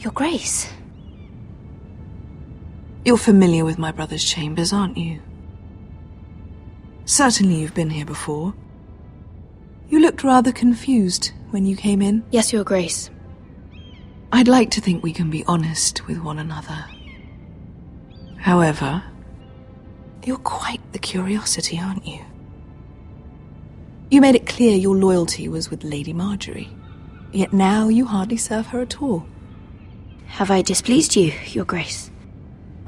Your Grace. You're familiar with my brother's chambers, aren't you? Certainly you've been here before. You looked rather confused when you came in. Yes, Your Grace. I'd like to think we can be honest with one another. However, you're quite the curiosity, aren't you? You made it clear your loyalty was with Lady Margaery, yet now you hardly serve her at all. Have I displeased you, Your Grace?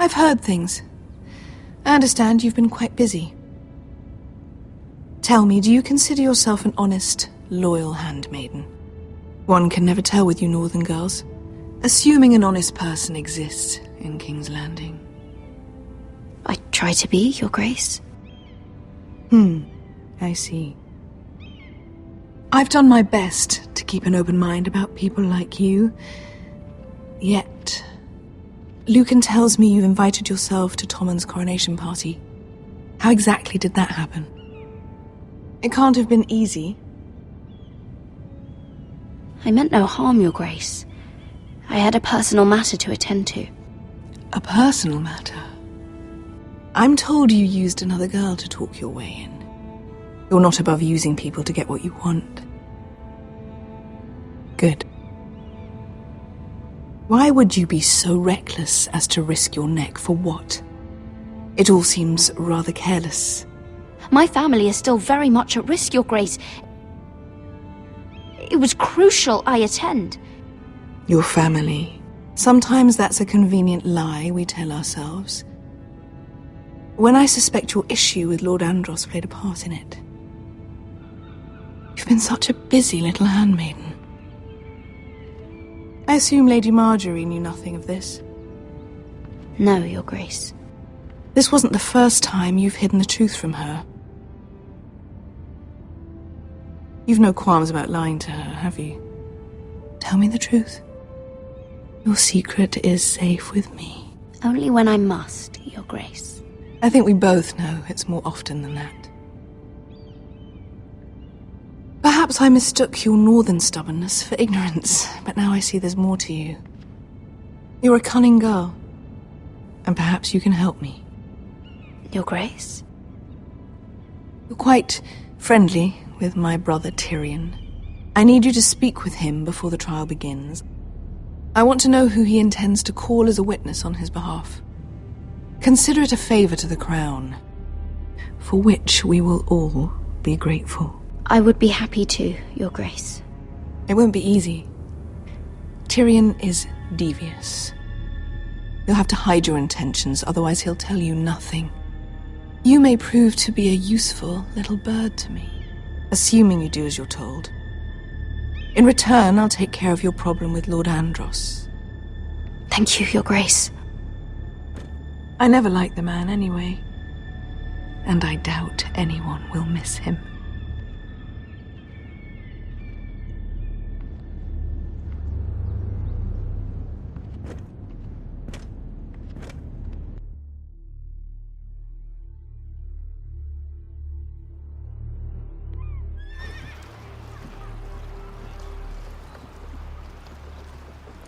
I've heard things. I understand you've been quite busy. Tell me, do you consider yourself an honest, loyal handmaiden? One can never tell with you northern girls. Assuming an honest person exists in King's Landing. I try to be, Your Grace. I see. I've done my best to keep an open mind about people like you. Yet, Lucan tells me you've invited yourself to Tommen's coronation party. How exactly did that happen? It can't have been easy. I meant no harm, Your Grace. I had a personal matter to attend to. A personal matter? I'm told you used another girl to talk your way in. You're not above using people to get what you want. Good. Why would you be so reckless as to risk your neck for what? It all seems rather careless. My family is still very much at risk, Your Grace. It was crucial I attend. Your family. Sometimes that's a convenient lie we tell ourselves. When I suspect your issue with Lord Andros played a part in it. You've been such a busy little handmaiden. I assume Lady Margaery knew nothing of this. No, Your Grace. This wasn't the first time you've hidden the truth from her. You've no qualms about lying to her, have you? Tell me the truth. Your secret is safe with me. Only when I must, Your Grace. I think we both know it's more often than that. Perhaps I mistook your northern stubbornness for ignorance, but now I see there's more to you. You're a cunning girl, and perhaps you can help me. Your Grace? You're quite friendly with my brother Tyrion. I need you to speak with him before the trial begins. I want to know who he intends to call as a witness on his behalf. Consider it a favor to the crown, for which we will all be grateful. I would be happy to, Your Grace. It won't be easy. Tyrion is devious. You'll have to hide your intentions, otherwise he'll tell you nothing. You may prove to be a useful little bird to me, assuming you do as you're told. In return, I'll take care of your problem with Lord Andros. Thank you, Your Grace. I never liked the man anyway, and I doubt anyone will miss him.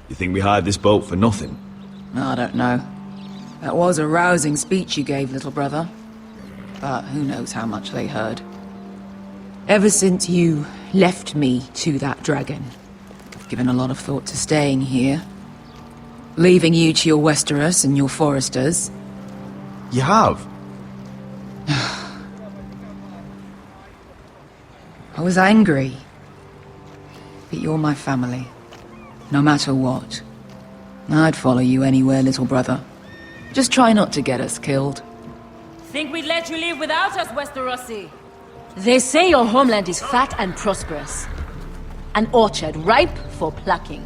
You think we hired this boat for nothing? I don't know. That was a rousing speech you gave, little brother. But who knows how much they heard. Ever since you left me to that dragon, I've given a lot of thought to staying here. Leaving you to your Westeros and your Foresters. You have? I was angry. But you're my family. No matter what. I'd follow you anywhere, little brother. Just try not to get us killed. Think we'd let you leave without us, Westerosi? They say your homeland is fat and prosperous. An orchard ripe for plucking.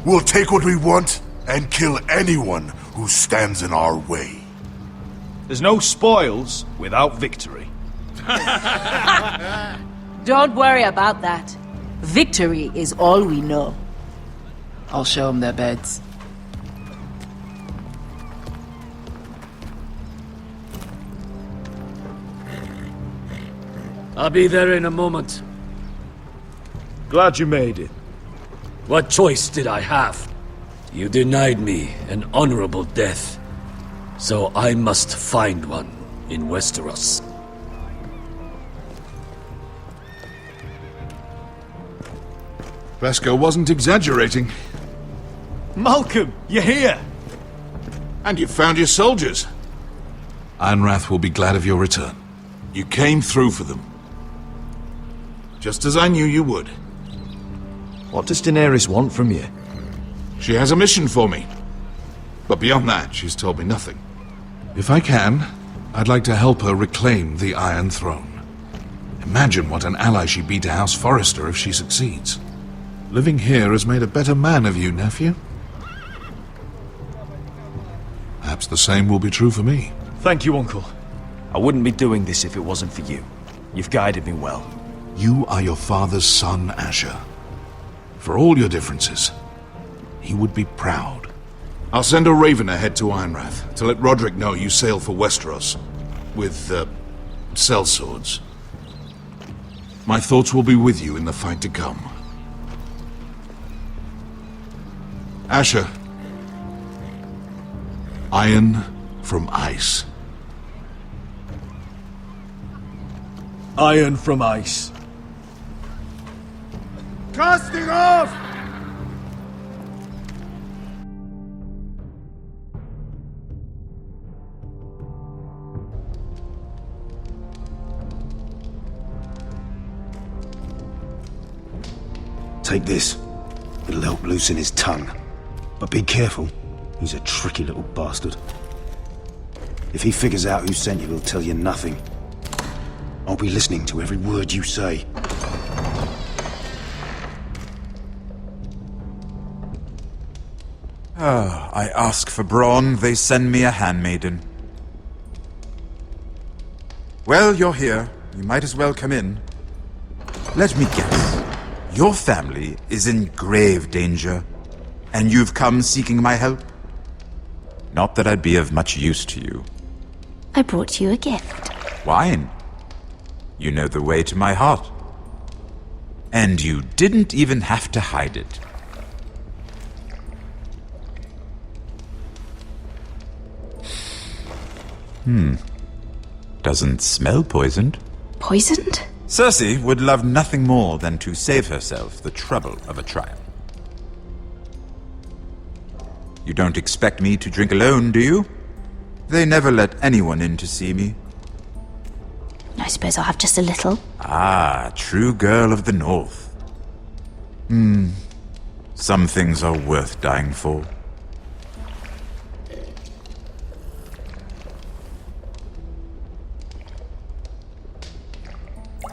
We'll take what we want and kill anyone who stands in our way. There's no spoils without victory. Don't worry about that. Victory is all we know. I'll show them their beds. I'll be there in a moment. Glad you made it. What choice did I have? You denied me an honorable death, so I must find one in Westeros. Vesco wasn't exaggerating. Malcolm, you're here! And you found your soldiers. Ironrath will be glad of your return. You came through for them. Just as I knew you would. What does Daenerys want from you? She has a mission for me. But beyond that, she's told me nothing. If I can, I'd like to help her reclaim the Iron Throne. Imagine what an ally she'd be to House Forrester if she succeeds. Living here has made a better man of you, nephew. Perhaps the same will be true for me. Thank you, Uncle. I wouldn't be doing this if it wasn't for you. You've guided me well. You are your father's son, Asher. For all your differences, he would be proud. I'll send a raven ahead to Ironrath to let Roderick know you sail for Westeros with, sellswords. My thoughts will be with you in the fight to come. Asher. Iron from ice. Iron from ice. Casting off! Take this. It'll help loosen his tongue. But be careful. He's a tricky little bastard. If he figures out who sent you, he'll tell you nothing. I'll be listening to every word you say. I ask for brawn, they send me a handmaiden. Well, you're here. You might as well come in. Let me guess. Your family is in grave danger, and you've come seeking my help? Not that I'd be of much use to you. I brought you a gift. Wine. You know the way to my heart. And you didn't even have to hide it. Doesn't smell poisoned. Poisoned? Cersei would love nothing more than to save herself the trouble of a trial. You don't expect me to drink alone, do you? They never let anyone in to see me. I suppose I'll have just a little. Ah, true girl of the North. Some things are worth dying for.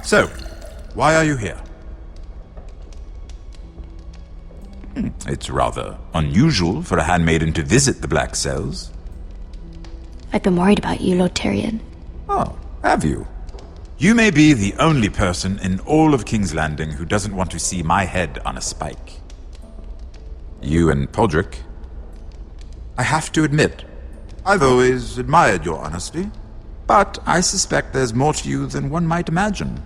So, why are you here? It's rather unusual for a handmaiden to visit the Black Cells. I've been worried about you, Lord Tyrion. Oh, have you? You may be the only person in all of King's Landing who doesn't want to see my head on a spike. You and Podrick. I have to admit, I've always admired your honesty, but I suspect there's more to you than one might imagine.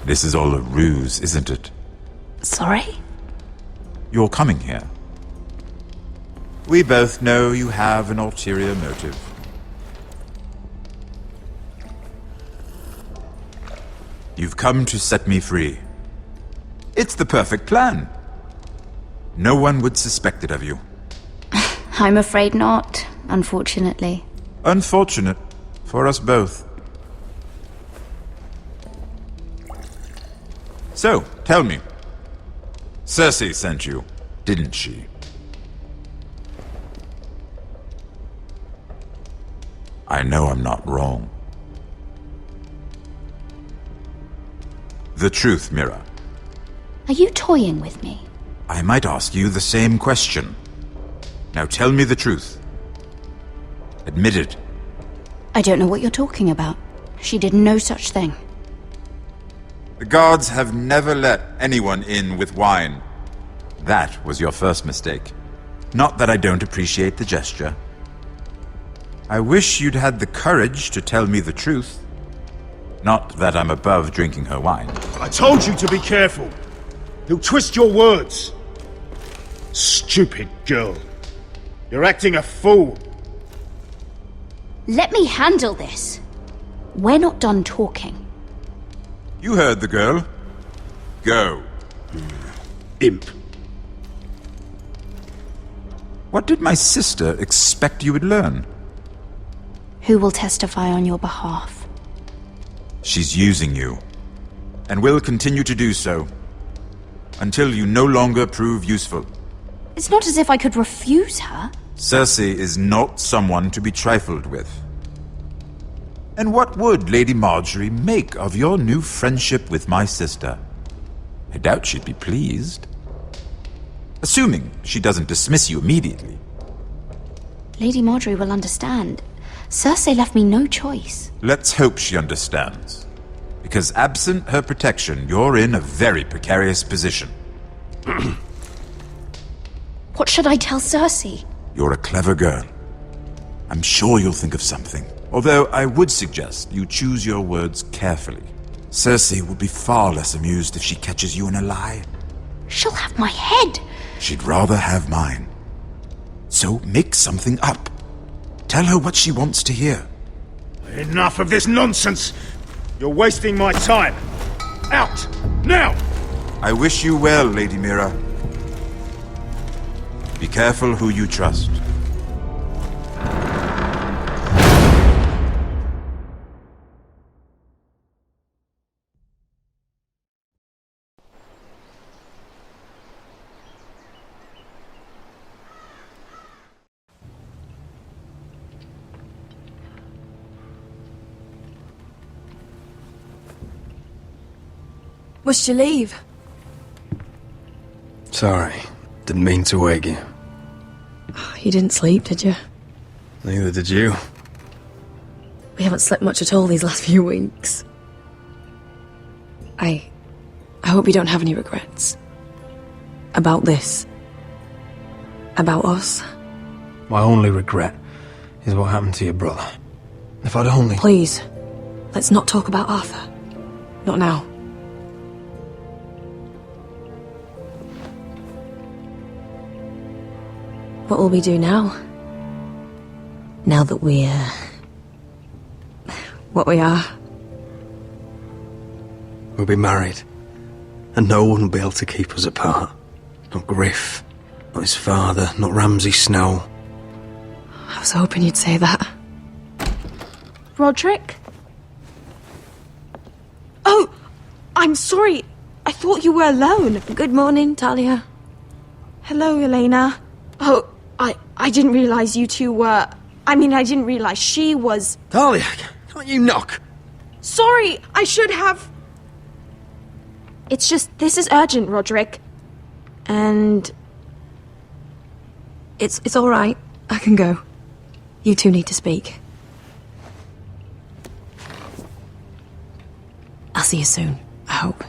This is all a ruse, isn't it? Sorry? You're coming here. We both know you have an ulterior motive. You've come to set me free. It's the perfect plan. No one would suspect it of you. I'm afraid not, unfortunately. Unfortunate for us both. So, tell me. Cersei sent you, didn't she? I know I'm not wrong. The truth, Mira. Are you toying with me? I might ask you the same question. Now tell me the truth. Admit it. I don't know what you're talking about. She did no such thing. The guards have never let anyone in with wine. That was your first mistake. Not that I don't appreciate the gesture. I wish you'd had the courage to tell me the truth. Not that I'm above drinking her wine. I told you to be careful. He'll twist your words. Stupid girl. You're acting a fool. Let me handle this. We're not done talking. You heard the girl. Go. Imp. What did my sister expect you would learn? Who will testify on your behalf? She's using you, and will continue to do so, until you no longer prove useful. It's not as if I could refuse her. Cersei is not someone to be trifled with. And what would Lady Marjorie make of your new friendship with my sister? I doubt she'd be pleased. Assuming she doesn't dismiss you immediately. Lady Marjorie will understand. Cersei left me no choice. Let's hope she understands. Because absent her protection, you're in a very precarious position. What should I tell Cersei? You're a clever girl. I'm sure you'll think of something. Although I would suggest you choose your words carefully. Cersei will be far less amused if she catches you in a lie. She'll have my head. She'd rather have mine. So make something up. Tell her what she wants to hear. Enough of this nonsense! You're wasting my time! Out! Now! I wish you well, Lady Mira. Be careful who you trust. Must you leave? Sorry, didn't mean to wake you. You didn't sleep, did you? Neither did you. We haven't slept much at all these last few weeks. I hope you don't have any regrets. About this. About us. My only regret is what happened to your brother. If I'd only... Please, let's not talk about Arthur. Not now. What will we do now? Now that we're... what we are? We'll be married. And no one will be able to keep us apart. Not Griff, not his father, not Ramsay Snow. I was hoping you'd say that. Roderick? Oh! I'm sorry. I thought you were alone. Good morning, Talia. Hello, Elena. Oh, I didn't realize you two were... I didn't realize she was... Talia, can't you knock? Sorry, I should have... It's just, this is urgent, Roderick. And... It's all right. I can go. You two need to speak. I'll see you soon, I hope.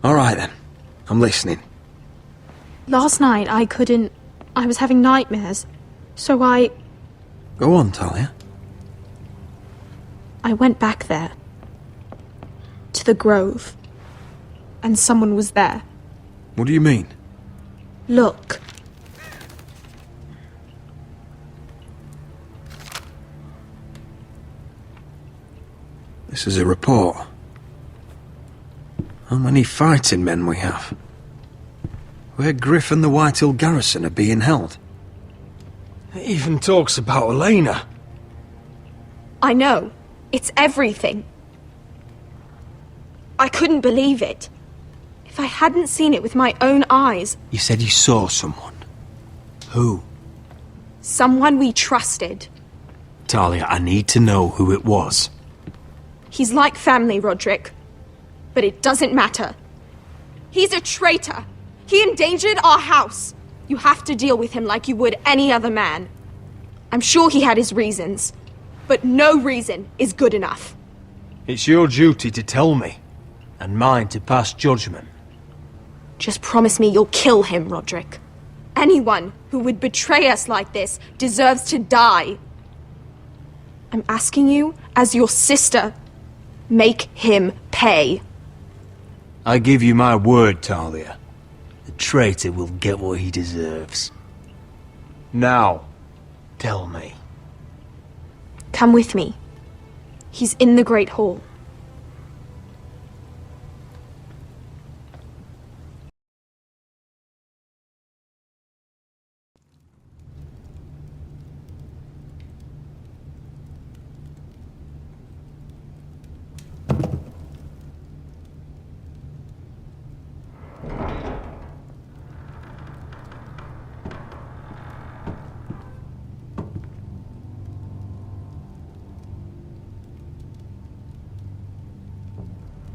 All right, then. I'm listening. Last night, I was having nightmares. So I Go on, Talia. went back there. To the grove. And someone was there. What do you mean? Look. This is a report. How many fighting men we have? Where Griff and the Whitehill garrison are being held. It even talks about Elena. I know. It's everything. I couldn't believe it. If I hadn't seen it with my own eyes... You said you saw someone. Who? Someone we trusted. Talia, I need to know who it was. He's like family, Roderick. But it doesn't matter. He's a traitor. He endangered our house. You have to deal with him like you would any other man. I'm sure he had his reasons. But no reason is good enough. It's your duty to tell me, and mine to pass judgment. Just promise me you'll kill him, Roderick. Anyone who would betray us like this deserves to die. I'm asking you, as your sister, make him pay. I give you my word, Talia. The traitor will get what he deserves. Now, tell me. Come with me. He's in the Great Hall.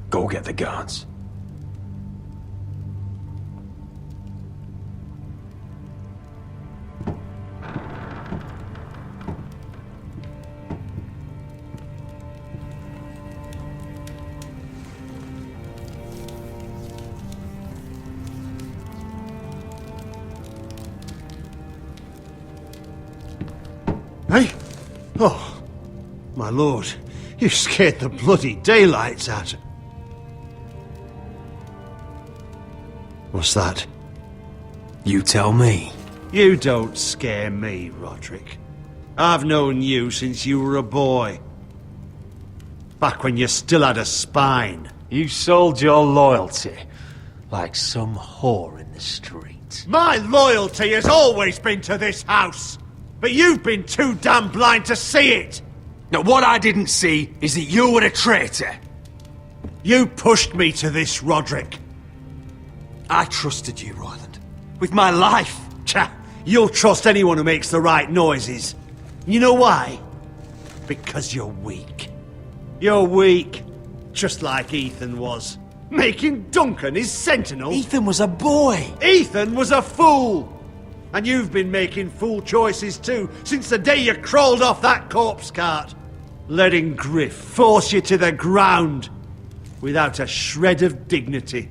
Go get the guards. Hey? Oh, my lord, you scared the bloody daylights out of... What's that? You tell me. You don't scare me, Roderick. I've known you since you were a boy. Back when you still had a spine. You sold your loyalty like some whore in the street. My loyalty has always been to this house, but you've been too damn blind to see it. Now, what I didn't see is that you were a traitor. You pushed me to this, Roderick. I trusted you, Royland. With my life. Cha! You'll trust anyone who makes the right noises. You know why? Because you're weak. You're weak. Just like Ethan was. Making Duncan his sentinel. Ethan was a boy. Ethan was a fool. And you've been making fool choices too, since the day you crawled off that corpse cart. Letting Griff force you to the ground. Without a shred of dignity.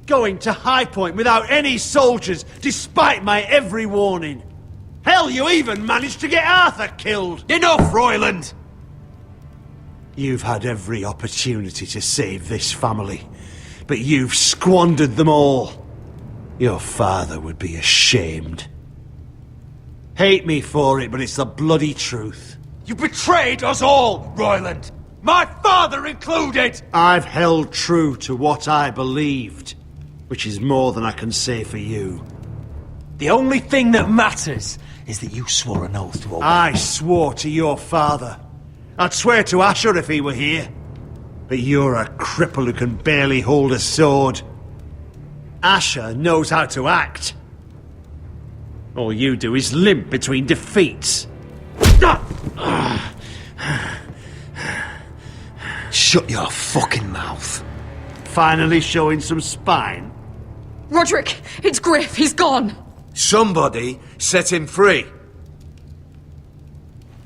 Going to High Point without any soldiers, despite my every warning. Hell, you even managed to get Arthur killed! Enough, Royland! You've had every opportunity to save this family, but you've squandered them all. Your father would be ashamed. Hate me for it, but it's the bloody truth. You betrayed us all, Royland! My father included! I've held true to what I believed. Which is more than I can say for you. The only thing that matters is that you swore an oath to obey. I swore to your father. I'd swear to Asher if he were here. But you're a cripple who can barely hold a sword. Asher knows how to act. All you do is limp between defeats. Shut your fucking mouth. Finally showing some spine. Roderick, it's Griff. He's gone. Somebody set him free.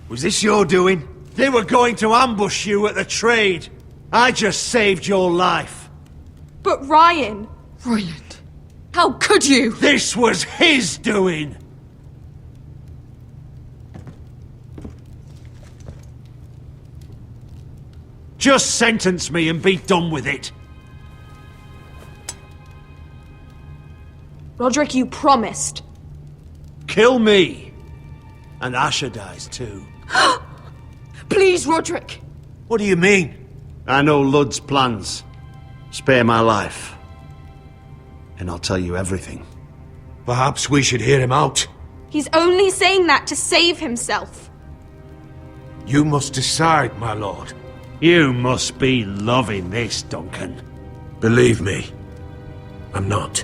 Was this your doing? They were going to ambush you at the trade. I just saved your life. But Ryan... Royland, how could you? This was his doing. Just sentence me and be done with it. Roderick, you promised. Kill me. And Asher dies too. Please, Roderick. What do you mean? I know Ludd's plans. Spare my life. And I'll tell you everything. Perhaps we should hear him out. He's only saying that to save himself. You must decide, my lord. You must be loving this, Duncan. Believe me, I'm not.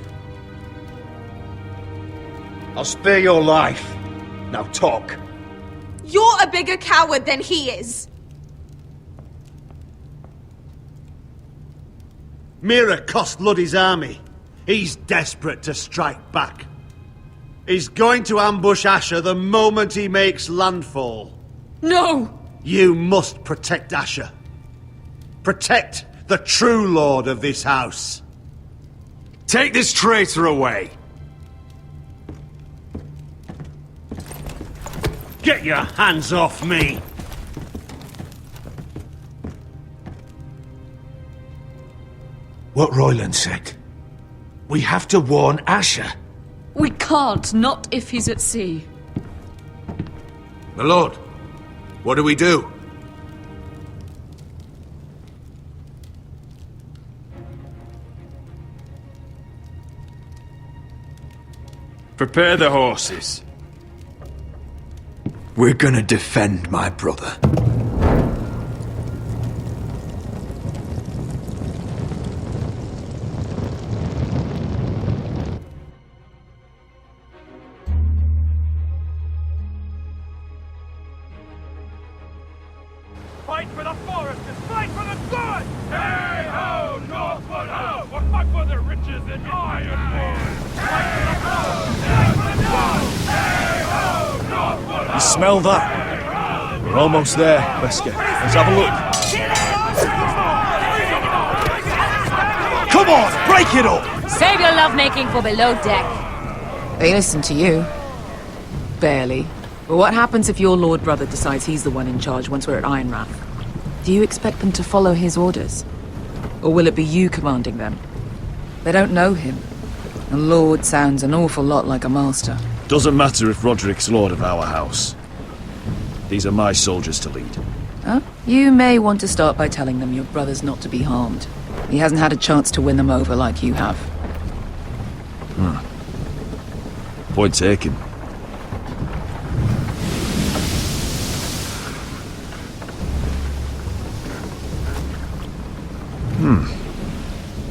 I'll spare your life. Now talk. You're a bigger coward than he is. Mira cost Ludd his army. He's desperate to strike back. He's going to ambush Asher the moment he makes landfall. No! You must protect Asher. Protect the true lord of this house. Take this traitor away. Get your hands off me! What Royland said. We have to warn Asher. We can't, not if he's at sea. My lord, what do we do? Prepare the horses. We're gonna defend my brother. Fight for the foresters! Fight for the good! Hey ho, Northwood ho! We'll fight for the riches in Ironwood! Fight for the good! Fight for the good! Hey ho, Northwood ho! You smell that? We're almost there, Wesker. Let's have a look. Come on, break it up! Save your lovemaking for below deck. They listen to you. Barely. But what happens if your lord brother decides he's the one in charge once we're at Ironrath? Do you expect them to follow his orders? Or will it be you commanding them? They don't know him. A lord sounds an awful lot like a master. Doesn't matter if Roderick's lord of our house. These are my soldiers to lead. Huh? You may want to start by telling them your brother's not to be harmed. He hasn't had a chance to win them over like you have. Point taken.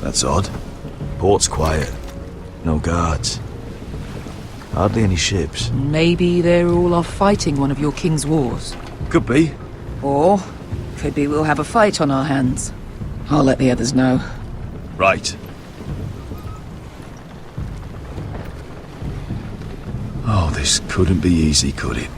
That's odd. Port's quiet. No guards. Hardly any ships. Maybe they're all off fighting one of your king's wars. Could be. Or, could be we'll have a fight on our hands. I'll let the others know. Right. Oh, this couldn't be easy, could it?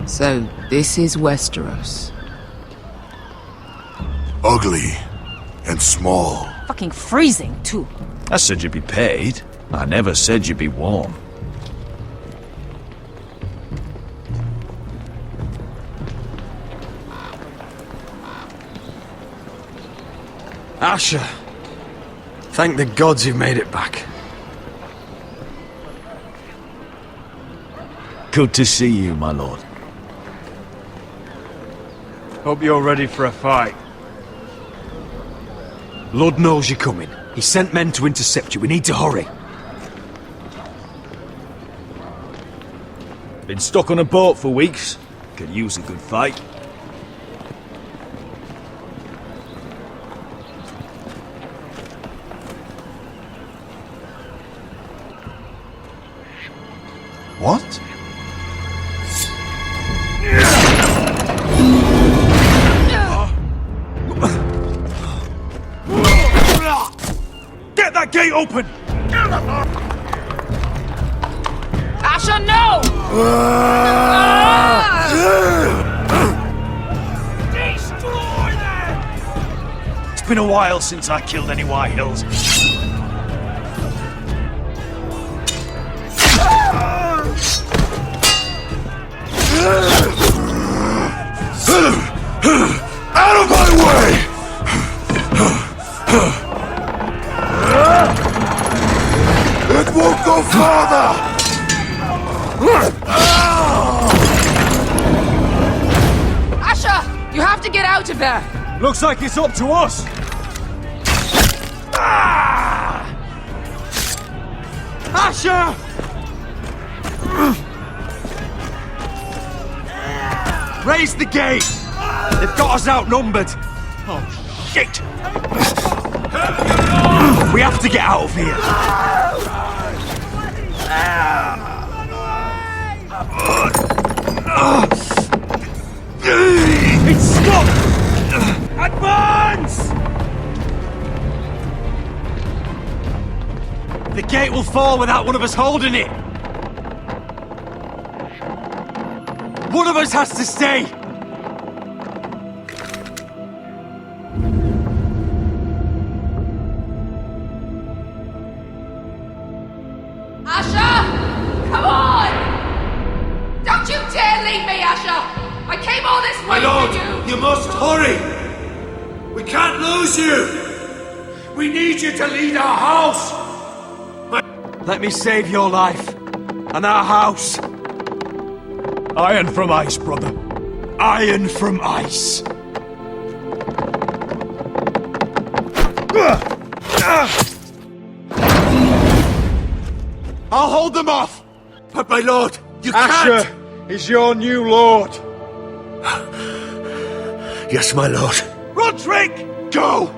So, this is Westeros. Ugly and small. Fucking freezing, too. I said you'd be paid. I never said you'd be warm. Asher. Thank the gods you've made it back. Good to see you, my lord. Hope you're ready for a fight. Lord knows you're coming. He sent men to intercept you. We need to hurry. Been stuck on a boat for weeks. Could use a good fight. What? Get that gate open! Asher, no! Destroy them! It's been a while since I killed any White Hills. Out of my way! It won't go farther! Asher! You have to get out of there! Looks like it's up to us! Asher! Raise the gate! They've got us outnumbered! Oh, shit! We have to get out of here! It's stopped! Advance! The gate will fall without one of us holding it. One of us has to stay. Asher! Come on! Don't you dare leave me, Asher! I came all this way My lord, for you! you must hurry! We can't lose you! We need you to lead our house! Let me save your life and our house. Iron from ice, brother. Iron from ice. I'll hold them off. But my lord, you Asher can't! is your new lord. Yes, my lord. Roderick! Go!